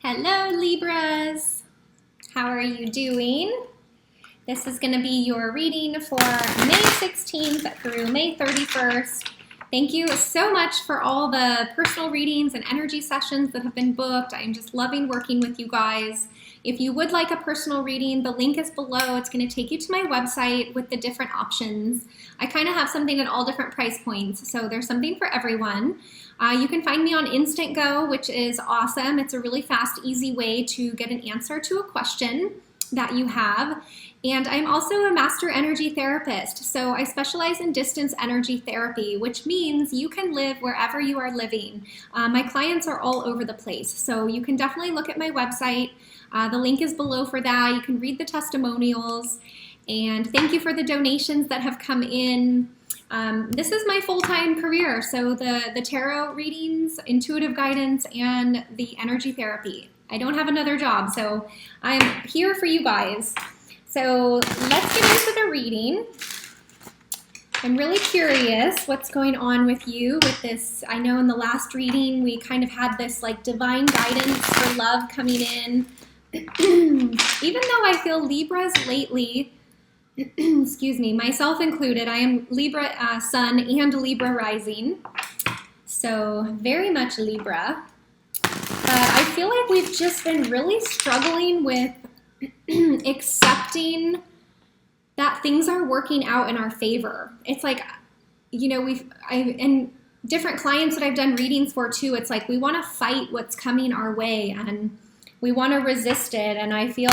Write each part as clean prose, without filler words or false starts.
Hello Libras, how are you doing? This is going to be your reading for May 16th through May 31st. Thank you so much for all the personal readings and energy sessions that have been booked. I'm just loving working with you guys. If you would like a personal reading, the link is below. It's going to take you to my website with the different options. I kind of have something at all different price points, so there's something for everyone. You can find me on Instantgo, which is awesome. It's a really fast, easy way to get an answer to a question that you have. And I'm also a master energy therapist, so I specialize in distance energy therapy, which means you can live wherever you are living. My clients are all over the place, so you can definitely look at my website. The link is below for that. You can read the testimonials, and thank you for the donations that have come in. This is my full-time career, so the tarot readings, intuitive guidance, and the energy therapy. I don't have another job, so I'm here for you guys. So let's get into the reading. I'm really curious what's going on with you with this. I know in the last reading we kind of had this like divine guidance for love coming in. Even though I feel Libras lately, excuse me, myself included, I am Libra sun and Libra rising, so very much Libra. But I feel like we've just been really struggling with accepting that things are working out in our favor. It's like, you know, and different clients that I've done readings for too, it's like we want to fight what's coming our way and we want to resist it. And I feel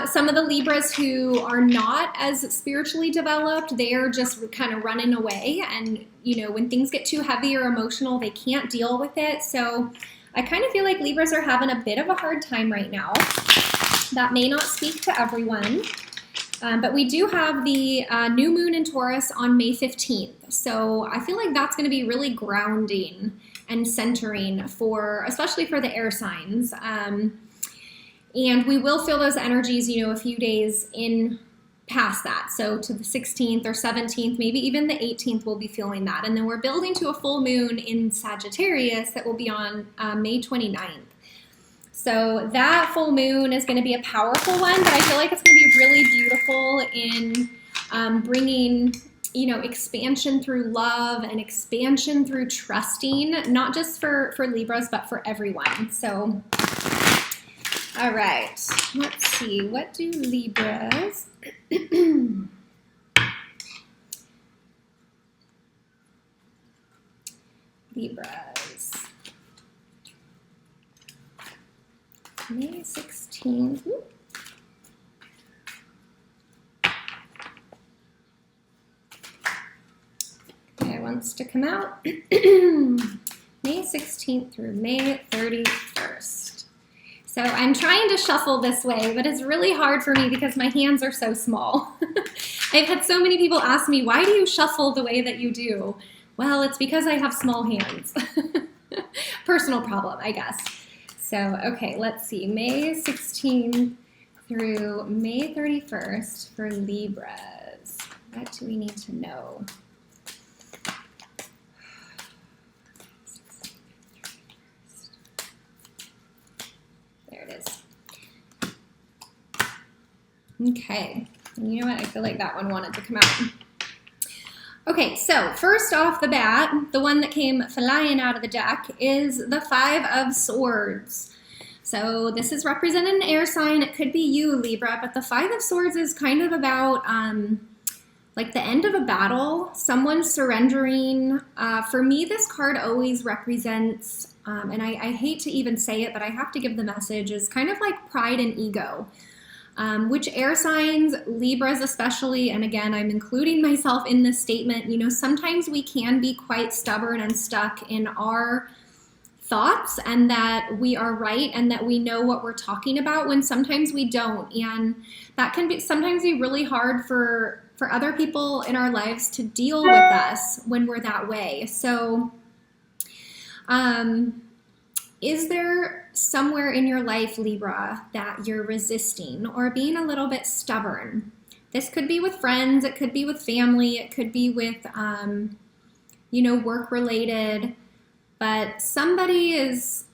some of the Libras who are not as spiritually developed, they are just kind of running away. And, you know, when things get too heavy or emotional, they can't deal with it. So I kind of feel like Libras are having a bit of a hard time right now. That may not speak to everyone. But we do have the new moon in Taurus on May 15th. So I feel like that's going to be really grounding and centering for, especially for the air signs. And we will feel those energies, you know, a few days in past that. So to the 16th or 17th, maybe even the 18th, we'll be feeling that. And then we're building to a full moon in Sagittarius that will be on May 29th. So that full moon is going to be a powerful one, but I feel like it's going to be really beautiful in bringing, you know, expansion through love and expansion through trusting, not just for Libras, but for everyone. So, all right, let's see. What do Libras... Libras. May 16th. Okay, wants to come out. May 16th through May 31st. So I'm trying to shuffle this way, but it's really hard for me because my hands are so small. I've had so many people ask me, why do you shuffle the way that you do? Well, it's because I have small hands. Personal problem, I guess. So, okay, let's see. May 16th through May 31st for Libras. What do we need to know? There it is. Okay. And you know what? I feel like that one wanted to come out. Okay, so first off the bat, the one that came flying out of the deck is the Five of Swords. So this is represented an air sign. It could be you, Libra, but the Five of Swords is kind of about like the end of a battle, someone surrendering. For me, this card always represents, and I hate to even say it, but I have to give the message, is kind of like pride and ego. Which air signs, Libras especially, and again, I'm including myself in this statement, you know, sometimes we can be quite stubborn and stuck in our thoughts and that we are right and that we know what we're talking about when sometimes we don't. And that can be sometimes be really hard for other people in our lives to deal with us when we're that way. So, is there somewhere in your life, Libra, that you're resisting or being a little bit stubborn? This could be with friends, it could be with family, it could be with, you know, work related, but somebody is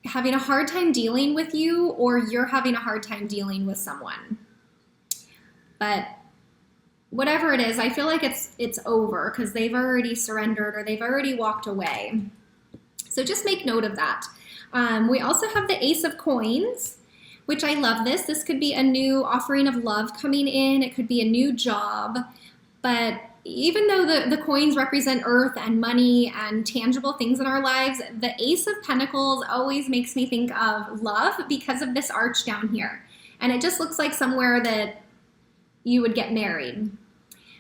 having a hard time dealing with you, or you're having a hard time dealing with someone. But whatever it is, I feel like it's over because they've already surrendered or they've already walked away. So just make note of that. We also have the Ace of Coins, which I love this. This could be a new offering of love coming in. It could be a new job. But even though the coins represent earth and money and tangible things in our lives, the Ace of Pentacles always makes me think of love because of this arch down here. And it just looks like somewhere that you would get married.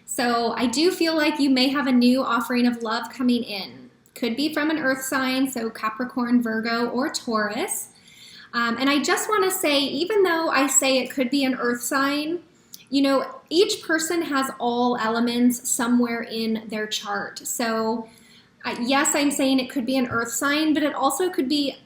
So I do feel like you may have a new offering of love coming in. Could be from an earth sign, so Capricorn, Virgo, or Taurus. And I just want to say, even though I say it could be an earth sign, you know, each person has all elements somewhere in their chart. So yes, I'm saying it could be an earth sign, but it also could be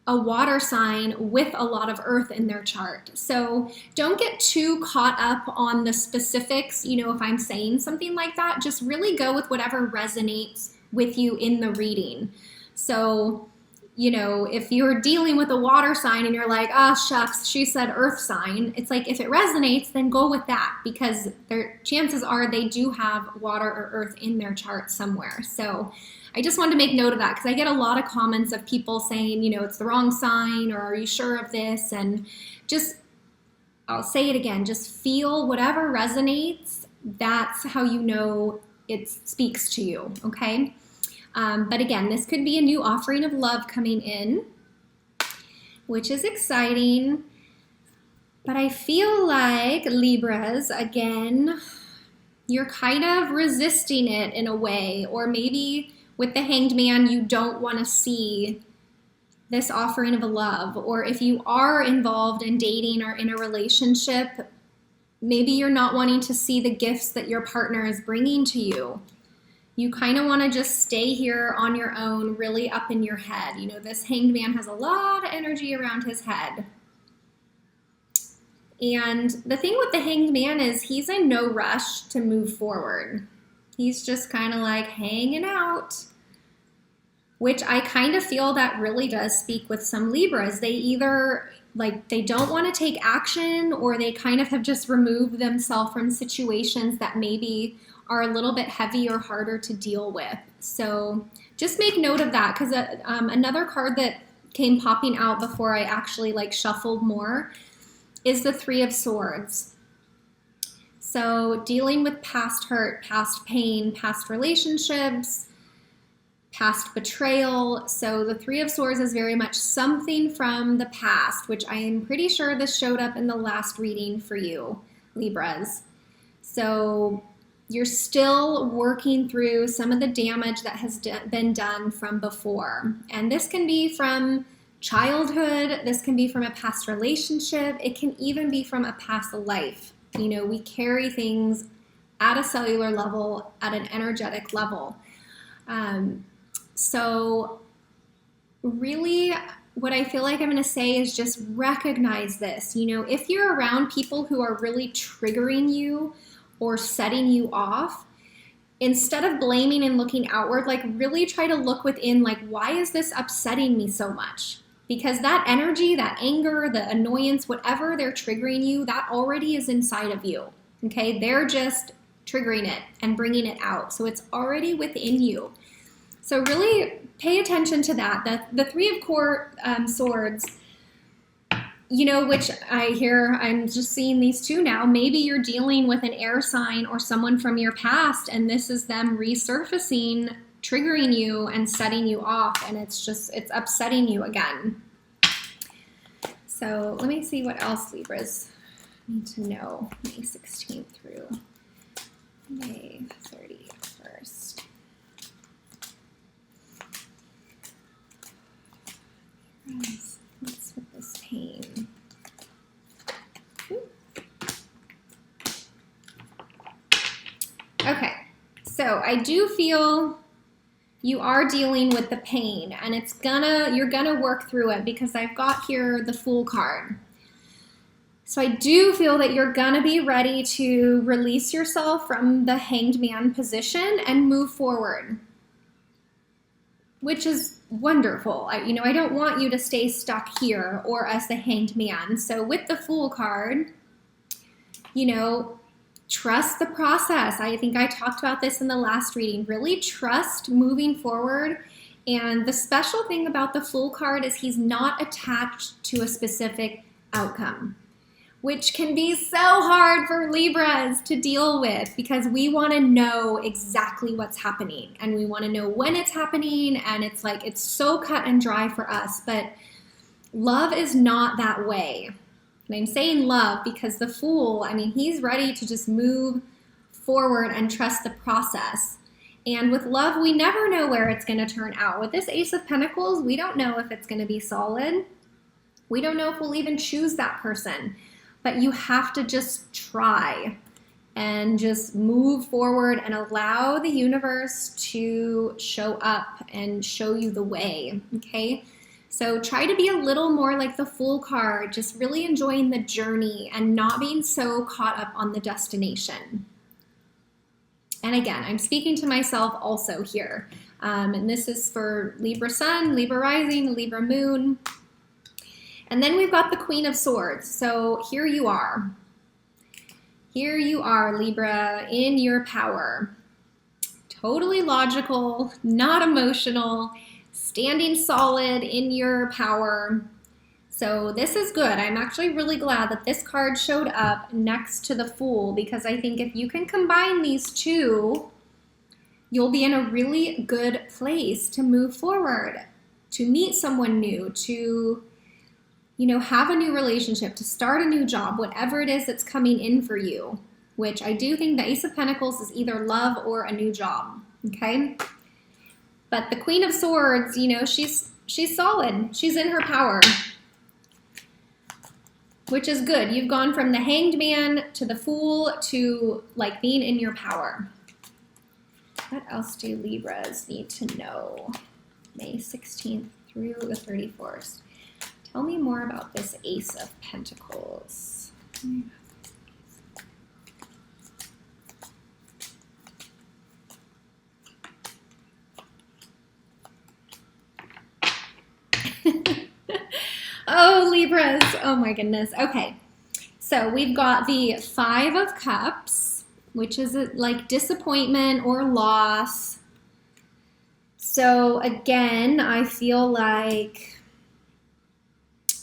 a water sign with a lot of earth in their chart. So don't get too caught up on the specifics, you know, if I'm saying something like that. Just really go with whatever resonates with you in the reading. So, you know, if you're dealing with a water sign and you're like, oh, shucks, she said earth sign, it's like if it resonates, then go with that, because chances are they do have water or earth in their chart somewhere. So I just wanted to make note of that because I get a lot of comments of people saying, you know, it's the wrong sign, or are you sure of this? And just, I'll say it again, just feel whatever resonates. That's how you know it speaks to you, okay? But again, this could be a new offering of love coming in, which is exciting. But I feel like Libras, again, you're kind of resisting it in a way, or maybe with the Hanged Man, you don't want to see this offering of a love. Or if you are involved in dating or in a relationship, maybe you're not wanting to see the gifts that your partner is bringing to you. You kind of want to just stay here on your own, really up in your head. You know, this Hanged Man has a lot of energy around his head. And the thing with the Hanged Man is he's in no rush to move forward. He's just kind of like hanging out, which I kind of feel that really does speak with some Libras. They either, like, they don't want to take action, or they kind of have just removed themselves from situations that maybe are a little bit heavy or harder to deal with. So just make note of that, because another card that came popping out before I actually like shuffled more is the Three of Swords. So dealing with past hurt, past pain, past relationships, past betrayal. So the Three of Swords is very much something from the past, which I am pretty sure this showed up in the last reading for you, Libras. So you're still working through some of the damage that has been done from before. And this can be from childhood, this can be from a past relationship, it can even be from a past life. You know, we carry things at a cellular level, at an energetic level. So really what I feel like I'm going to say is just recognize this. You know, if you're around people who are really triggering you or setting you off, instead of blaming and looking outward, like really try to look within, like, why is this upsetting me so much? Because that energy, that anger, the annoyance, whatever they're triggering you, that already is inside of you, okay? They're just triggering it and bringing it out. So it's already within you. So really pay attention to that. The Three of Swords, you know, which I'm just seeing these two now. Maybe you're dealing with an air sign or someone from your past, and this is them resurfacing, triggering you and setting you off, and it's upsetting you again. So let me see what else Libras need to know May 16th through May 31st. What's with this pain? Okay, so I do feel you are dealing with the pain, and you're gonna work through it, because I've got here the Fool card. So I do feel that you're gonna be ready to release yourself from the Hanged Man position and move forward. which is wonderful. I don't want you to stay stuck here or as the Hanged Man. So with the Fool card, trust the process. I think I talked about this in the last reading. Really trust moving forward. And the special thing about the Fool card is he's not attached to a specific outcome, which can be so hard for Libras to deal with because we want to know exactly what's happening and we want to know when it's happening, and it's like it's so cut and dry for us. But love is not that way. And I'm saying love because the Fool, he's ready to just move forward and trust the process. And with love, we never know where it's going to turn out. With this Ace of Pentacles, we don't know if it's going to be solid. We don't know if we'll even choose that person. But you have to just try and just move forward and allow the universe to show up and show you the way, okay? So try to be a little more like the Fool card, just really enjoying the journey and not being so caught up on the destination. And again, I'm speaking to myself also here. And this is for Libra Sun, Libra Rising, Libra Moon. And then we've got the Queen of Swords. So here you are. Here you are, Libra, in your power. Totally logical, not emotional, standing solid in your power. So this is good. I'm actually really glad that this card showed up next to the Fool, because I think if you can combine these two, you'll be in a really good place to move forward, to meet someone new, to have a new relationship, to start a new job, whatever it is that's coming in for you, which I do think the Ace of Pentacles is either love or a new job, okay? But the Queen of Swords, she's solid. She's in her power, which is good. You've gone from the Hanged Man to the Fool to like being in your power. What else do Libras need to know? May 16th through the 31st. Tell me more about this Ace of Pentacles. Oh, Libras. Oh my goodness. Okay. So we've got the Five of Cups, which is like disappointment or loss. So again, I feel like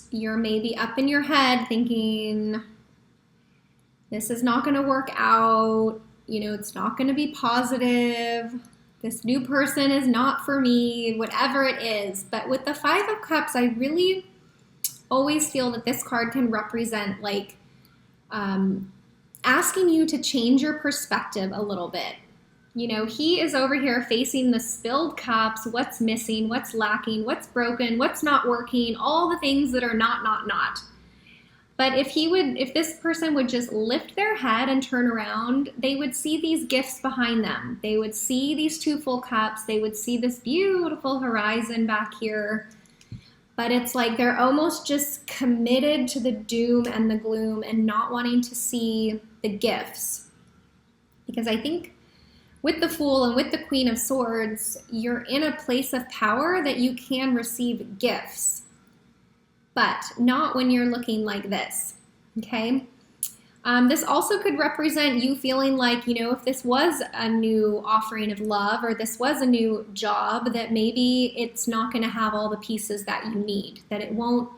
you're maybe up in your head thinking, this is not going to work out. It's not going to be positive. This new person is not for me, whatever it is. But with the Five of Cups, I really always feel that this card can represent like asking you to change your perspective a little bit. He is over here facing the spilled cups, what's missing, what's lacking, what's broken, what's not working, all the things that are not. But if this person would just lift their head and turn around, they would see these gifts behind them. They would see these two full cups. They would see this beautiful horizon back here. But it's like they're almost just committed to the doom and the gloom and not wanting to see the gifts. Because I think with the Fool and with the Queen of Swords, you're in a place of power that you can receive gifts, but not when you're looking like this, okay? This also could represent you feeling like, if this was a new offering of love or this was a new job, that maybe it's not going to have all the pieces that you need, that it won't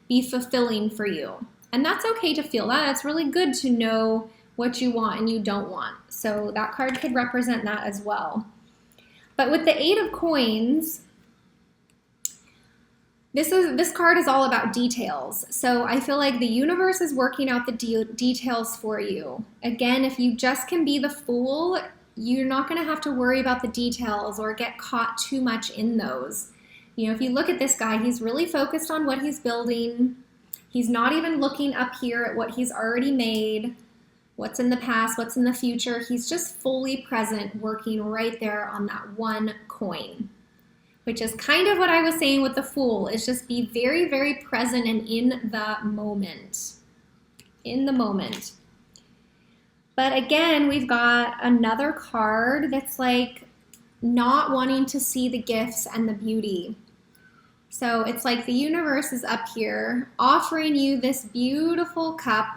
be fulfilling for you. And that's okay to feel that. It's really good to know what you want and you don't want. So that card could represent that as well. But with the Eight of Coins, this card is all about details. So I feel like the universe is working out the details for you. Again, if you just can be the Fool, you're not going to have to worry about the details or get caught too much in those. If you look at this guy, he's really focused on what he's building. He's not even looking up here at what he's already made, what's in the past, what's in the future. He's just fully present, working right there on that one coin, which is kind of what I was saying with the Fool, is just be very, very present and in the moment. In the moment. But again, we've got another card that's like not wanting to see the gifts and the beauty. So it's like the universe is up here offering you this beautiful cup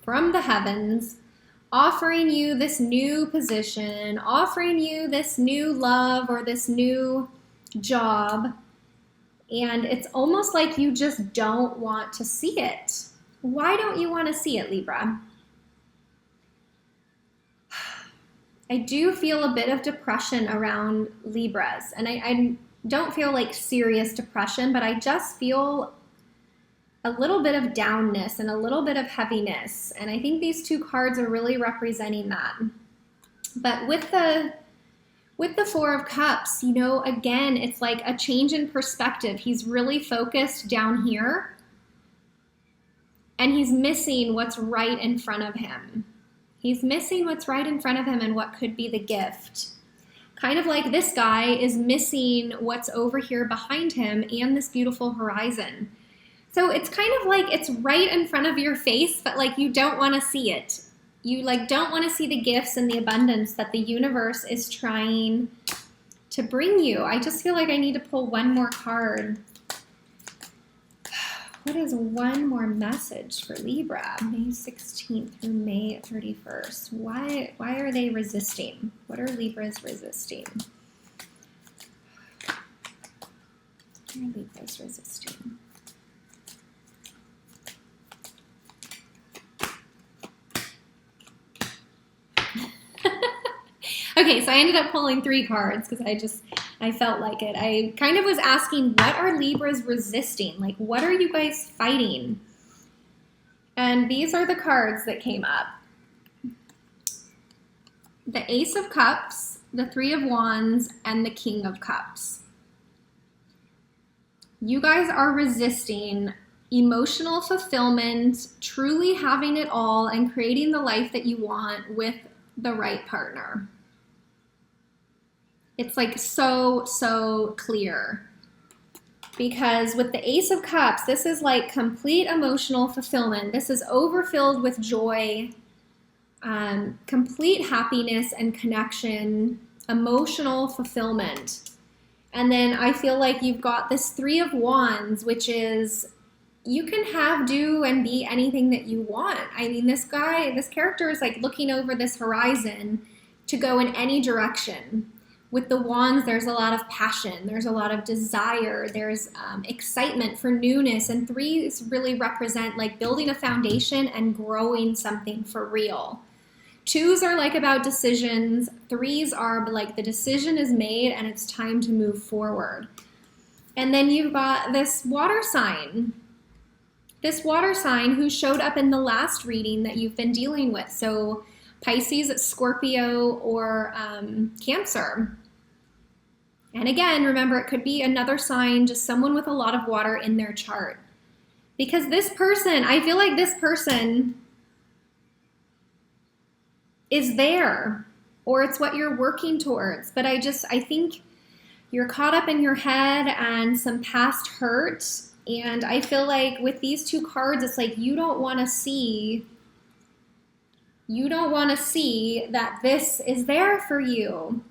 from the heavens, offering you this new position, offering you this new love or this new job. And it's almost like you just don't want to see it. Why don't you want to see it, Libra? I do feel a bit of depression around Libras, and I don't feel like serious depression, but I just feel a little bit of downness and a little bit of heaviness, and I think these two cards are really representing that. But with the Four of Cups, you know, again, it's like a change in perspective. He's really focused down here, and he's missing what's right in front of him. He's missing what's right in front of him and what could be the gift. Kind of like this guy is missing what's over here behind him and this beautiful horizon. So it's kind of like it's right in front of your face, but like you don't want to see it. You like don't want to see the gifts and the abundance that the universe is trying to bring you. I just feel like I need to pull one more card. What is one more message for Libra, May 16th through May 31st? Why are they resisting? What are Libras resisting? What are Libras resisting? Okay, so I ended up pulling 3 cards because I felt like it. I kind of was asking, what are Libras resisting? Like, what are you guys fighting? And these are the cards that came up. The Ace of Cups, the Three of Wands, and the King of Cups. You guys are resisting emotional fulfillment, truly having it all, and creating the life that you want with the right partner. It's like so clear. Because with the Ace of Cups, this is like complete emotional fulfillment. This is overfilled with joy, complete happiness and connection, emotional fulfillment. And then I feel like you've got this Three of Wands, which is you can have, do, and be anything that you want. I mean, this character is like looking over this horizon to go in any direction. With the Wands, there's a lot of passion. There's a lot of desire. There's excitement for newness. And 3s really represent like building a foundation and growing something for real. 2s are like about decisions. 3s are like the decision is made and it's time to move forward. And then you've got this water sign. This water sign who showed up in the last reading that you've been dealing with. So Pisces, Scorpio, or Cancer. And again, remember, it could be another sign, just someone with a lot of water in their chart. Because this person, I feel like this person is there, or it's what you're working towards. But I think you're caught up in your head and some past hurt. And I feel like with these 2 cards, it's like you don't want to see that this is there for you.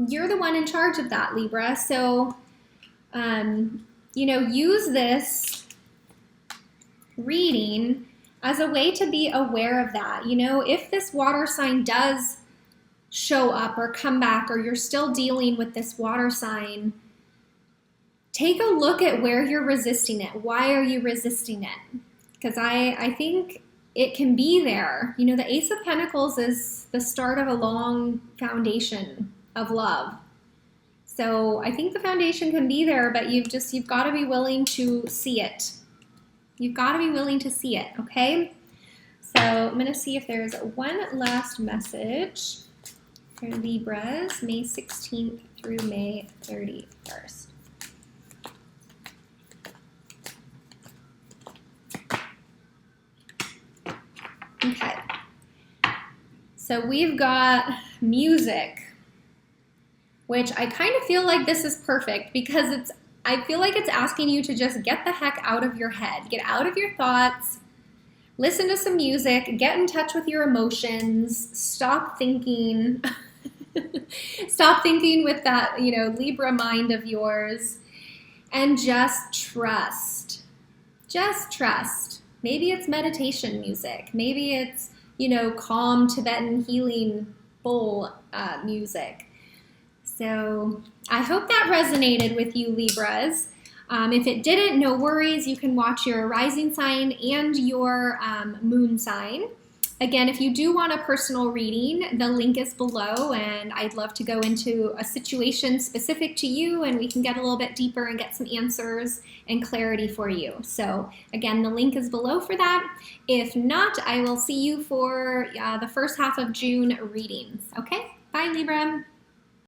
You're the one in charge of that, Libra. So, you know, use this reading as a way to be aware of that. You know, if this water sign does show up or come back, or you're still dealing with this water sign, take a look at where you're resisting it. Why are you resisting it? Because I think it can be there. You know, the Ace of Pentacles is the start of a long foundation of love. So I think the foundation can be there, but you've got to be willing to see it. You've got to be willing to see it, okay? So I'm going to see if there's one last message for Libras, May 16th through May 31st. Okay. So we've got music, which I kind of feel like this is perfect because I feel like it's asking you to just get the heck out of your head, get out of your thoughts, listen to some music, get in touch with your emotions, stop thinking, Stop thinking with that, Libra mind of yours, and just trust. Just trust. Maybe it's meditation music. Maybe it's, calm Tibetan healing bowl music. So I hope that resonated with you, Libras. If it didn't, no worries. You can watch your rising sign and your moon sign. Again, if you do want a personal reading, the link is below, and I'd love to go into a situation specific to you, and we can get a little bit deeper and get some answers and clarity for you. So again, the link is below for that. If not, I will see you for the first half of June readings. Okay? Bye, Libra.